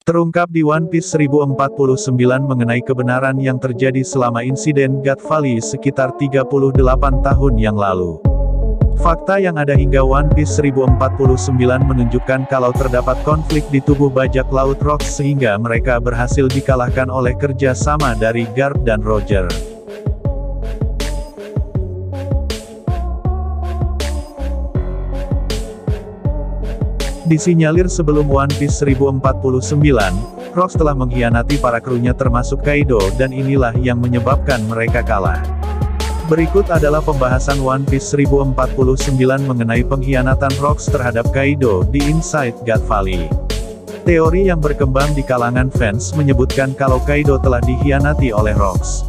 Terungkap di One Piece 1049 mengenai kebenaran yang terjadi selama insiden God Valley sekitar 38 tahun yang lalu. Fakta yang ada hingga One Piece 1049 menunjukkan kalau terdapat konflik di tubuh bajak laut Rocks sehingga mereka berhasil dikalahkan oleh kerja sama dari Garp dan Roger. Disinyalir sebelum One Piece 1049, Rocks telah mengkhianati para krunya termasuk Kaido dan inilah yang menyebabkan mereka kalah. Berikut adalah pembahasan One Piece 1049 mengenai pengkhianatan Rocks terhadap Kaido di Inside God Valley. Teori yang berkembang di kalangan fans menyebutkan kalau Kaido telah dikhianati oleh Rocks.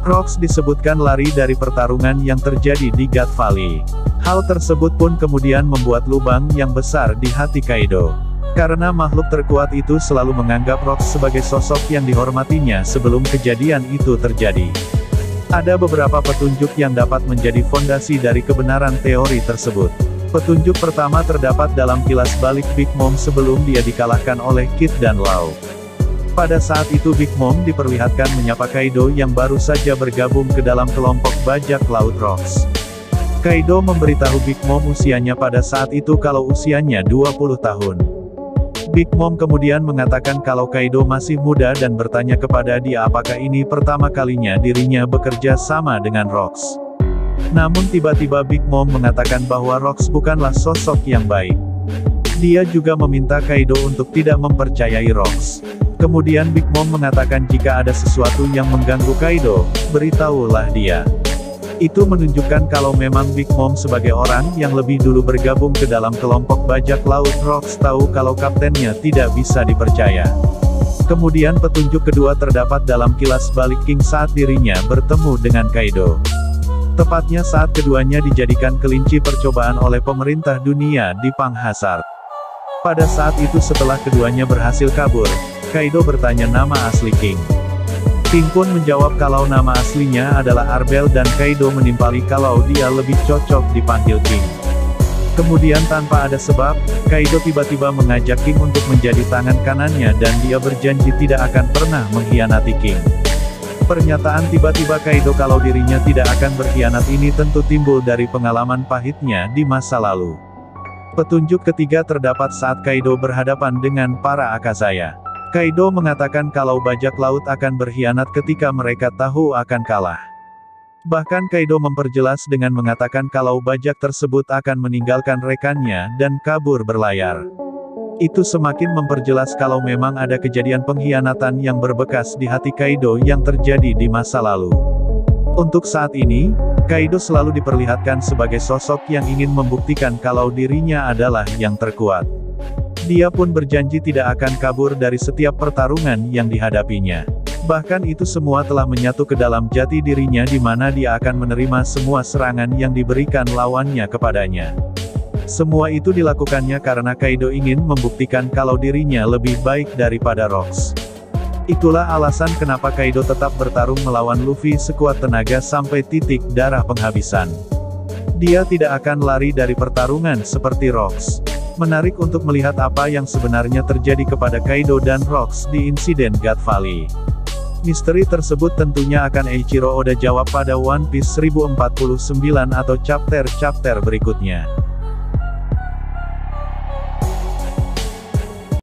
Rocks disebutkan lari dari pertarungan yang terjadi di God Valley. Hal tersebut pun kemudian membuat lubang yang besar di hati Kaido. Karena makhluk terkuat itu selalu menganggap Rocks sebagai sosok yang dihormatinya sebelum kejadian itu terjadi. Ada beberapa petunjuk yang dapat menjadi fondasi dari kebenaran teori tersebut. Petunjuk pertama terdapat dalam kilas balik Big Mom sebelum dia dikalahkan oleh Kid dan Law. Pada saat itu Big Mom diperlihatkan menyapa Kaido yang baru saja bergabung ke dalam kelompok bajak laut Rocks. Kaido memberitahu Big Mom usianya pada saat itu kalau usianya 20 tahun. Big Mom kemudian mengatakan kalau Kaido masih muda dan bertanya kepada dia apakah ini pertama kalinya dirinya bekerja sama dengan Rocks. Namun tiba-tiba Big Mom mengatakan bahwa Rocks bukanlah sosok yang baik. Dia juga meminta Kaido untuk tidak mempercayai Rocks. Kemudian Big Mom mengatakan jika ada sesuatu yang mengganggu Kaido, beritahulah dia. Itu menunjukkan kalau memang Big Mom sebagai orang yang lebih dulu bergabung ke dalam kelompok bajak laut Rocks tahu kalau kaptennya tidak bisa dipercaya. Kemudian petunjuk kedua terdapat dalam kilas balik King saat dirinya bertemu dengan Kaido. Tepatnya saat keduanya dijadikan kelinci percobaan oleh pemerintah dunia di Panghazard. Pada saat itu setelah keduanya berhasil kabur, Kaido bertanya nama asli King. King pun menjawab kalau nama aslinya adalah Arbel dan Kaido menimpali kalau dia lebih cocok dipanggil King. Kemudian tanpa ada sebab, Kaido tiba-tiba mengajak King untuk menjadi tangan kanannya dan dia berjanji tidak akan pernah mengkhianati King. Pernyataan tiba-tiba Kaido kalau dirinya tidak akan berkhianat ini tentu timbul dari pengalaman pahitnya di masa lalu. Petunjuk ketiga terdapat saat Kaido berhadapan dengan para Akazaya. Kaido mengatakan kalau bajak laut akan berkhianat ketika mereka tahu akan kalah. Bahkan Kaido memperjelas dengan mengatakan kalau bajak tersebut akan meninggalkan rekannya dan kabur berlayar. Itu semakin memperjelas kalau memang ada kejadian pengkhianatan yang berbekas di hati Kaido yang terjadi di masa lalu. Untuk saat ini, Kaido selalu diperlihatkan sebagai sosok yang ingin membuktikan kalau dirinya adalah yang terkuat. Dia pun berjanji tidak akan kabur dari setiap pertarungan yang dihadapinya. Bahkan itu semua telah menyatu ke dalam jati dirinya di mana dia akan menerima semua serangan yang diberikan lawannya kepadanya. Semua itu dilakukannya karena Kaido ingin membuktikan kalau dirinya lebih baik daripada Rocks. Itulah alasan kenapa Kaido tetap bertarung melawan Luffy sekuat tenaga sampai titik darah penghabisan. Dia tidak akan lari dari pertarungan seperti Rocks. Menarik untuk melihat apa yang sebenarnya terjadi kepada Kaido dan Rocks di insiden God Valley. Misteri tersebut tentunya akan Eiichiro Oda jawab pada One Piece 1049 atau chapter-chapter berikutnya.